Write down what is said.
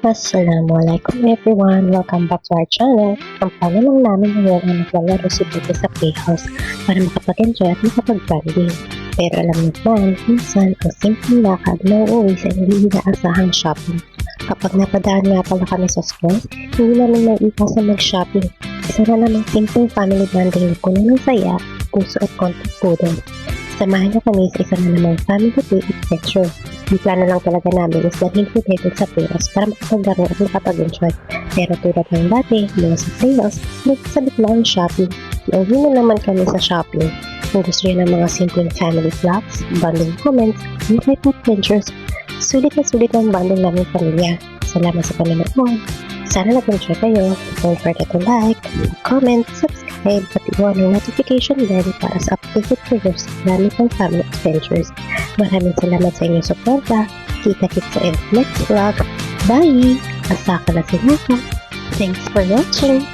Assalamualaikum everyone! Welcome back to our channel. Ang plano lang namin ngayon ay maglalaro si Bebe sa playhouse para makapag-enjoy at makapag-bonding. Pero alam niyo naman, minsan ang simpleng lakad na uuwi sa hindi inaasahang shopping. Kapag napadaan nga pala kami sa store, hindi namin maiiwasan mag-shopping. Isa na namang simpleng family bonding na puno ng saya, puso at konting pudong. Samahan niyo kami sa isa na namang family day adventure. Yung plano lang talaga namin is dalhin si Bebe sa playhouse para makapaglaro at makapag-enjoy. Pero tulad ng dati, mula sa playhouse, nagsasabit lang ang shopping. Nauwi na naman kami sa shopping. Kung gusto niyo ng mga simpleng family vlogs, bonding comments, and type adventures, sulit na sulit ang bonding namin pamilya. Salamat sa panonood. Sana nag-enjoy kayo. Don't forget to like, comment, subscribe, at i-on ang notification bell para sa updated videos namin pang family adventures. Maraming salamat sa inyong suporta. Kita-kits sa next vlog. Bye! Asaka na sinaka. Thanks for watching.